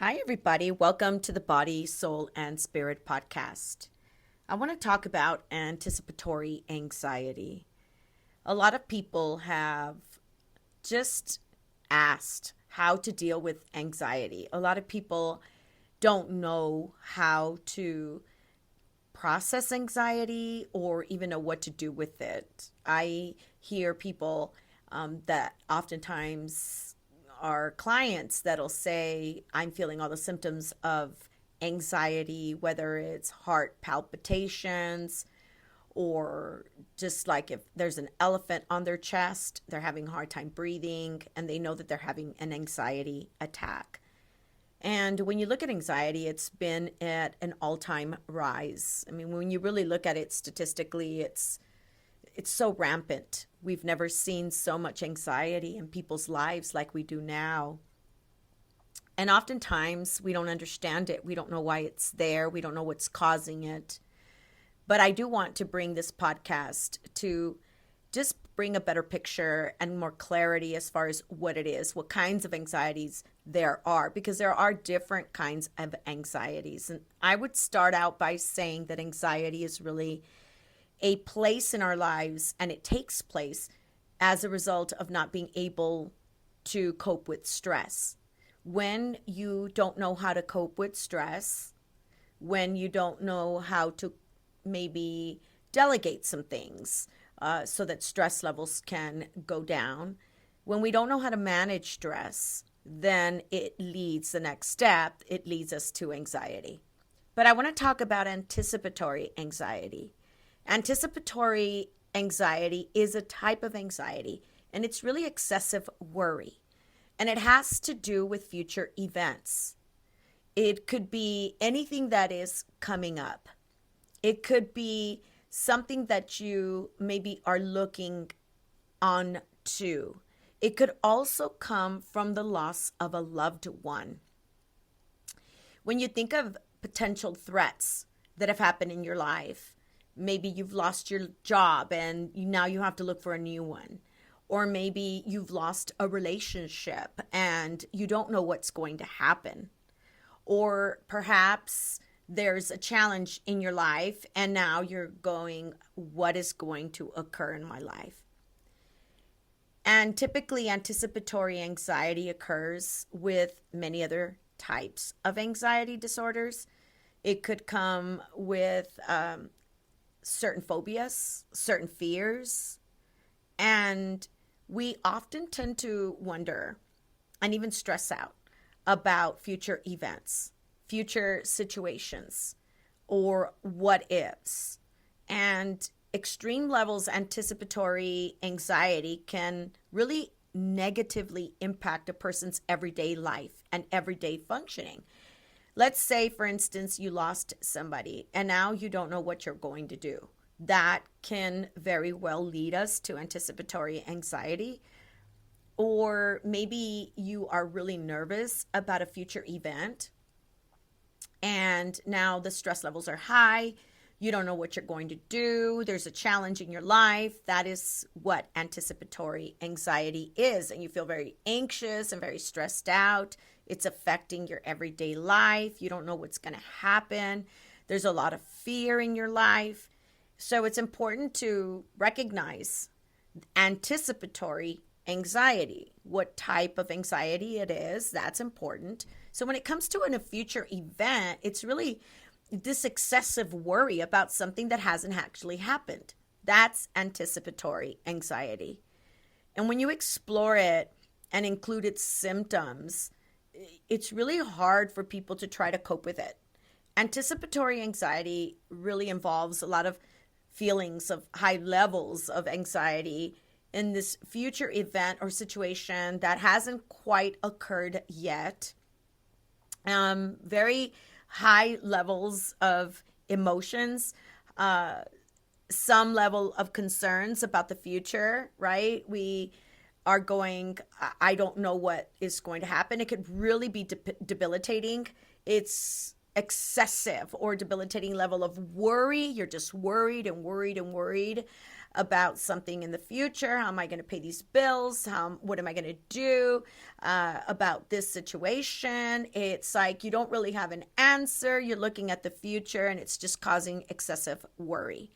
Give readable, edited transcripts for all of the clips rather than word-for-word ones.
Hi, everybody. Welcome to the Body, Soul, and Spirit podcast. I want to talk about anticipatory anxiety. A lot of people have just asked how to deal with anxiety. A lot of people don't know how to process anxiety or even know what to do with it. I hear people that oftentimes are clients that'll say, I'm feeling all the symptoms of anxiety, whether it's heart palpitations or just like if there's an elephant on their chest, they're having a hard time breathing and they know that they're having an anxiety attack. And when you look at anxiety, it's been at an all-time rise. I mean, when you really look at it statistically, it's so rampant. We've never seen so much anxiety in people's lives like we do now. And oftentimes we don't understand it. We don't know why it's there. We don't know what's causing it. But I do want to bring this podcast to just bring a better picture and more clarity as far as what it is, what kinds of anxieties there are, because there are different kinds of anxieties. And I would start out by saying that anxiety is really a place in our lives, and it takes place as a result of not being able to cope with stress. When you don't know how to cope with stress, when you don't know how to maybe delegate some things so that stress levels can go down, when we don't know how to manage stress, then the next step, it leads us to anxiety. But I want to talk about anticipatory anxiety. Anticipatory anxiety is a type of anxiety, and it's really excessive worry. And it has to do with future events. It could be anything that is coming up. It could be something that you maybe are looking on to. It could also come from the loss of a loved one. When you think of potential threats that have happened in your life, maybe you've lost your job and now you have to look for a new one. Or maybe you've lost a relationship and you don't know what's going to happen. Or perhaps there's a challenge in your life and now you're going, what is going to occur in my life? And typically anticipatory anxiety occurs with many other types of anxiety disorders. It could come with certain phobias, certain fears, and we often tend to wonder and even stress out about future events, future situations, or what ifs. And extreme levels of anticipatory anxiety can really negatively impact a person's everyday life and everyday functioning. Let's say, for instance, you lost somebody and now you don't know what you're going to do. That can very well lead us to anticipatory anxiety. Or maybe you are really nervous about a future event and now the stress levels are high. You don't know what you're going to do. There's a challenge in your life. That is what anticipatory anxiety is. And you feel very anxious and very stressed out. It's affecting your everyday life. You don't know what's going to happen. There's a lot of fear in your life. So it's important to recognize anticipatory anxiety, what type of anxiety it is. That's important. So when it comes to a future event, it's really this excessive worry about something that hasn't actually happened. That's anticipatory anxiety. And when you explore it and include its symptoms, it's really hard for people to try to cope with it. Anticipatory anxiety really involves a lot of feelings of high levels of anxiety in this future event or situation that hasn't quite occurred yet. Very high levels of emotions, some level of concerns about the future, right? We are going, I don't know what is going to happen. It could really be debilitating. It's excessive or debilitating level of worry. You're just worried and worried and worried. about something in the future. How am I going to pay these bills? What am I going to do about this situation? It's like you don't really have an answer. You're looking at the future, and it's just causing excessive worry.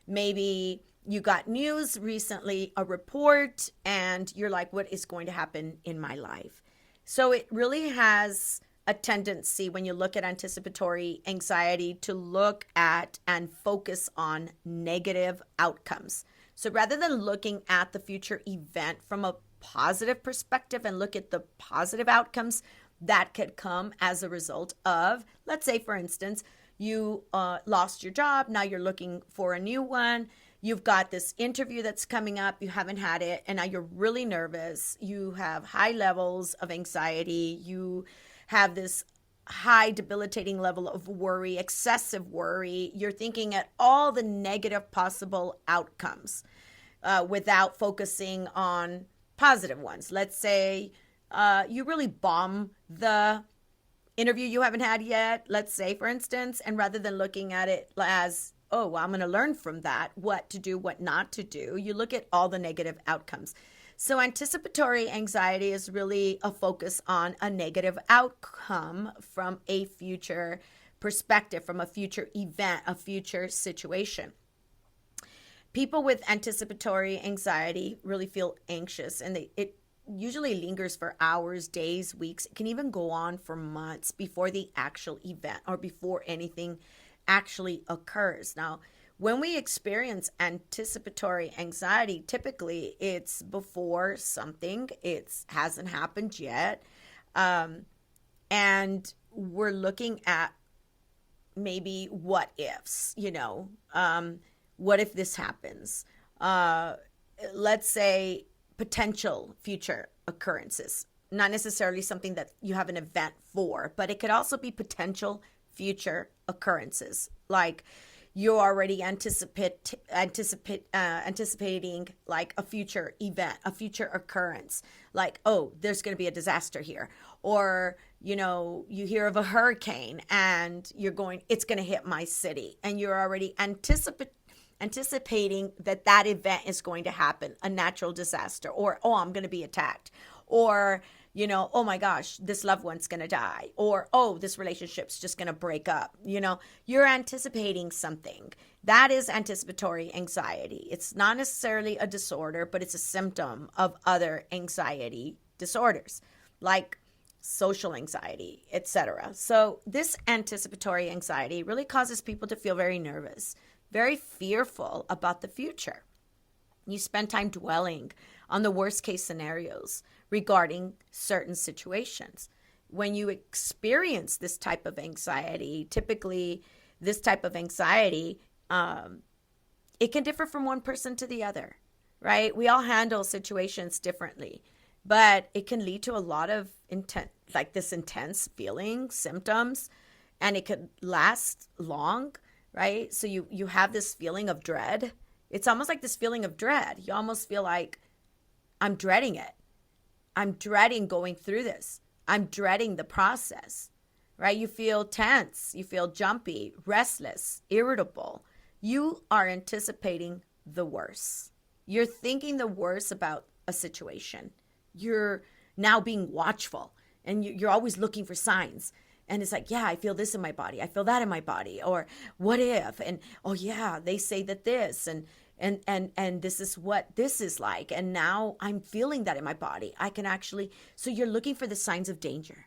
Maybe you got news recently, a report, and you're like, what is going to happen in my life? So it really has a tendency, when you look at anticipatory anxiety, to look at and focus on negative outcomes. So rather than looking at the future event from a positive perspective and look at the positive outcomes that could come as a result of, let's say, for instance, you lost your job, now you're looking for a new one. You've got this interview that's coming up, you haven't had it, and now you're really nervous. You have high levels of anxiety. You have this high debilitating level of worry, excessive worry. You're thinking at all the negative possible outcomes without focusing on positive ones. Let's say you really bomb the interview you haven't had yet, let's say, for instance, and rather than looking at it as, oh, well, I'm going to learn from that, what to do, what not to do, you look at all the negative outcomes. So anticipatory anxiety is really a focus on a negative outcome from a future perspective, from a future event, a future situation. People with anticipatory anxiety really feel anxious, and it usually lingers for hours, days, weeks. It can even go on for months before the actual event or before anything actually occurs. Now, when we experience anticipatory anxiety, typically it's before something, it hasn't happened yet, and we're looking at maybe what ifs, what if this happens? Let's say potential future occurrences, not necessarily something that you have an event for, but it could also be potential future occurrences, like you're already anticipating like a future event, a future occurrence, like, oh, there's going to be a disaster here, or you hear of a hurricane and it's going to hit my city, and you're already anticipating that event is going to happen, a natural disaster, or, oh, I'm going to be attacked, or oh my gosh, this loved one's going to die, or, oh, this relationship's just going to break up. You're anticipating something. That is anticipatory anxiety. It's not necessarily a disorder, but it's a symptom of other anxiety disorders like social anxiety, etc. So this anticipatory anxiety really causes people to feel very nervous, very fearful about the future. You spend time dwelling on the worst case scenarios regarding certain situations. When you experience this type of anxiety, typically this type of anxiety, it can differ from one person to the other, right? We all handle situations differently, but it can lead to a lot of intense feeling, symptoms, and it could last long, right? So you have this feeling of dread. It's almost like this feeling of dread. You almost feel like, I'm dreading it. I'm dreading going through this. I'm dreading the process, right? You feel tense. You feel jumpy, restless, irritable. You are anticipating the worst. You're thinking the worst about a situation. You're now being watchful, and you're always looking for signs. And it's like, yeah, I feel this in my body. I feel that in my body. Or what if? And, oh yeah, they say that this, and this is what this is like. And now I'm feeling that in my body. So you're looking for the signs of danger.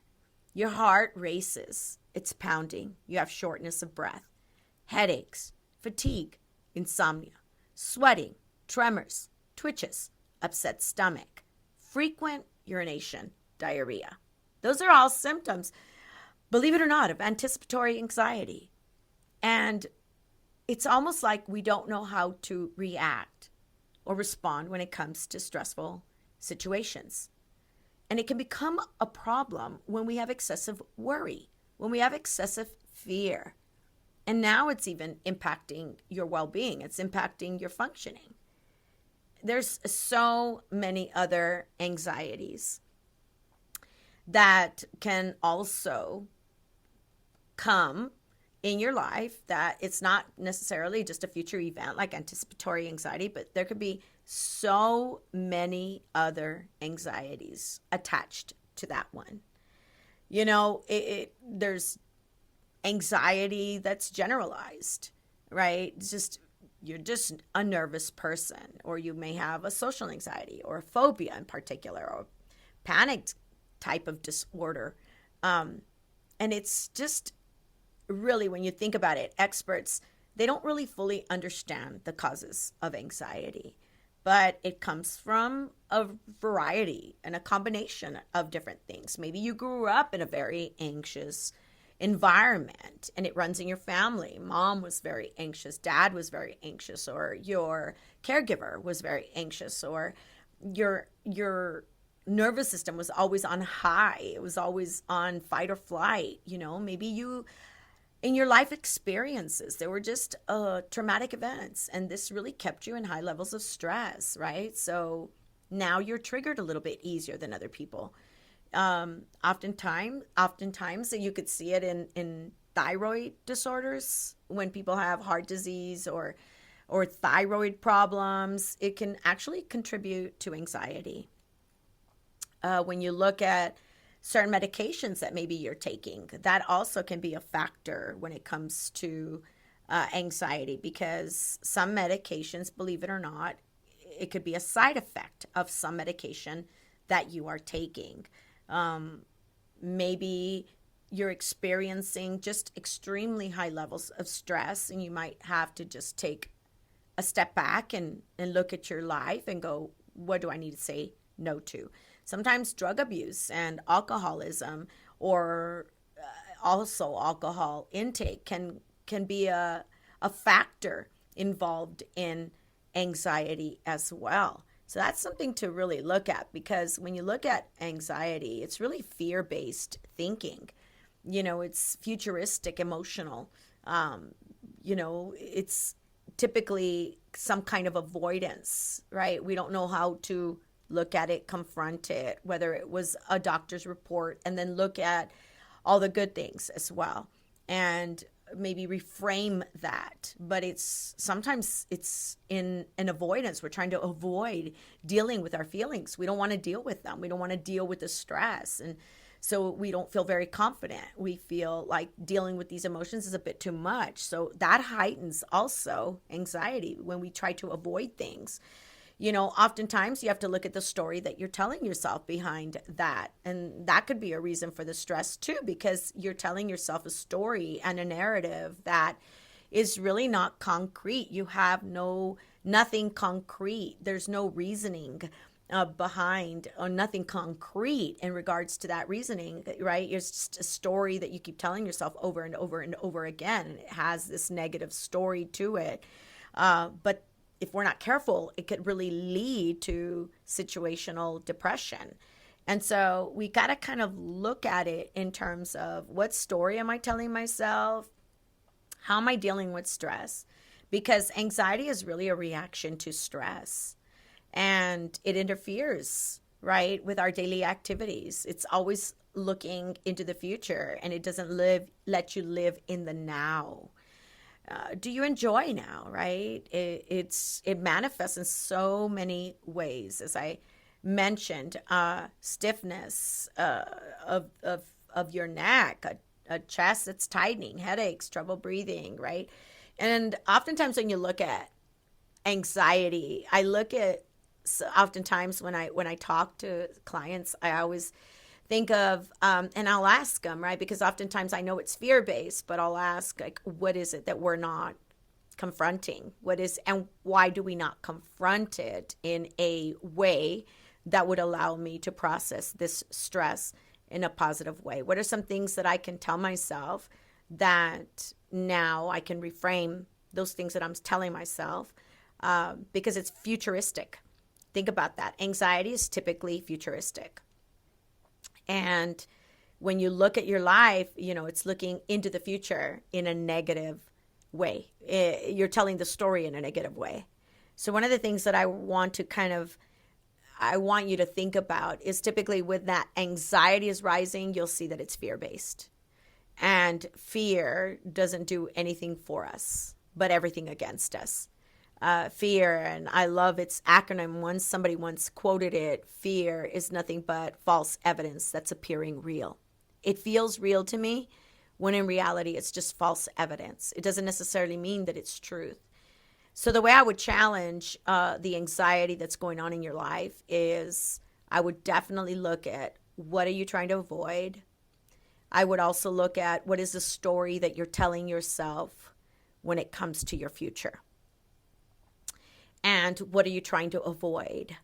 Your heart races. It's pounding. You have shortness of breath, headaches, fatigue, insomnia, sweating, tremors, twitches, upset stomach, frequent urination, diarrhea. Those are all symptoms, believe it or not, of anticipatory anxiety. And it's almost like we don't know how to react or respond when it comes to stressful situations. And it can become a problem when we have excessive worry, when we have excessive fear. And now it's even impacting your well-being. It's impacting your functioning. There's so many other anxieties that can also come in your life that it's not necessarily just a future event like anticipatory anxiety, but there could be so many other anxieties attached to that one. There's anxiety that's generalized, right? It's just you're just a nervous person, or you may have a social anxiety or a phobia in particular, or panic type of disorder. And it's just really, when you think about it, experts, they don't really fully understand the causes of anxiety, but it comes from a variety and a combination of different things. Maybe you grew up in a very anxious environment and it runs in your family. Mom was very anxious, dad was very anxious, or your caregiver was very anxious, or your nervous system was always on high. It was always on fight or flight. Maybe you, in your life experiences, there were just traumatic events, and this really kept you in high levels of stress, right? So now you're triggered a little bit easier than other people. Oftentimes you could see it in thyroid disorders. When people have heart disease or thyroid problems, it can actually contribute to anxiety. When you look at certain medications that maybe you're taking, that also can be a factor when it comes to anxiety, because some medications, believe it or not, it could be a side effect of some medication that you are taking. Maybe you're experiencing just extremely high levels of stress, and you might have to just take a step back and look at your life and go, what do I need to say no to? Sometimes drug abuse and alcoholism, or also alcohol intake, can be a factor involved in anxiety as well. So that's something to really look at, because when you look at anxiety, it's really fear-based thinking. It's futuristic, emotional. It's typically some kind of avoidance, right? We don't know how to look at it, confront it, whether it was a doctor's report, and then look at all the good things as well, and maybe reframe that. But sometimes it's in an avoidance. We're trying to avoid dealing with our feelings. We don't want to deal with them. We don't want to deal with the stress. And so we don't feel very confident. We feel like dealing with these emotions is a bit too much. So that heightens also anxiety when we try to avoid things. Oftentimes you have to look at the story that you're telling yourself behind that. And that could be a reason for the stress too, because you're telling yourself a story and a narrative that is really not concrete. You have nothing concrete. There's no reasoning behind, or nothing concrete in regards to that reasoning, right? It's just a story that you keep telling yourself over and over and over again. And it has this negative story to it. But if we're not careful, it could really lead to situational depression. And so we got to kind of look at it in terms of, what story am I telling myself? How am I dealing with stress? Because anxiety is really a reaction to stress, and it interferes, right, with our daily activities. It's always looking into the future, and it doesn't let you live in the now. Do you enjoy now, right? It manifests in so many ways, as I mentioned. Stiffness of your neck, a chest that's tightening, headaches, trouble breathing, right? And oftentimes when you look at anxiety, oftentimes when I talk to clients, I always think of, and I'll ask them, right? Because oftentimes I know it's fear-based, but I'll ask, like, what is it that we're not confronting? And why do we not confront it in a way that would allow me to process this stress in a positive way? What are some things that I can tell myself that now I can reframe those things that I'm telling myself, because it's futuristic. Think about that. Anxiety is typically futuristic. And when you look at your life, it's looking into the future in a negative way. You're telling the story in a negative way. So one of the things that I want you to think about is, typically when that anxiety is rising, you'll see that it's fear-based. And fear doesn't do anything for us, but everything against us. Fear, and I love its acronym. Somebody once quoted it: fear is nothing but false evidence that's appearing real. It feels real to me, when in reality it's just false evidence. It doesn't necessarily mean that it's truth. So the way I would challenge the anxiety that's going on in your life is, I would definitely look at, what are you trying to avoid? I would also look at, what is the story that you're telling yourself when it comes to your future? And what are you trying to avoid?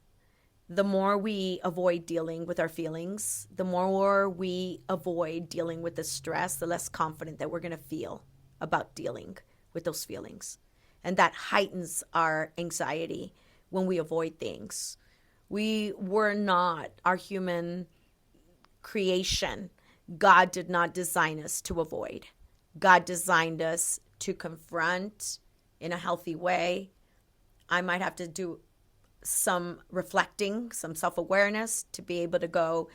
The more we avoid dealing with our feelings, the more we avoid dealing with the stress, the less confident that we're going to feel about dealing with those feelings. And that heightens our anxiety when we avoid things. We were not our human creation. God did not design us to avoid. God designed us to confront in a healthy way. I might have to do some reflecting, some self-awareness to be able to go,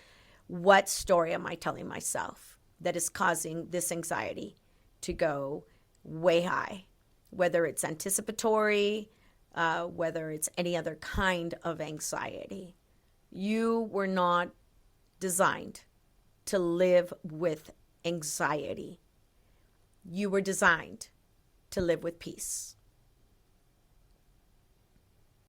what story am I telling myself that is causing this anxiety to go way high? Whether it's anticipatory, whether it's any other kind of anxiety. You were not designed to live with anxiety. You were designed to live with peace.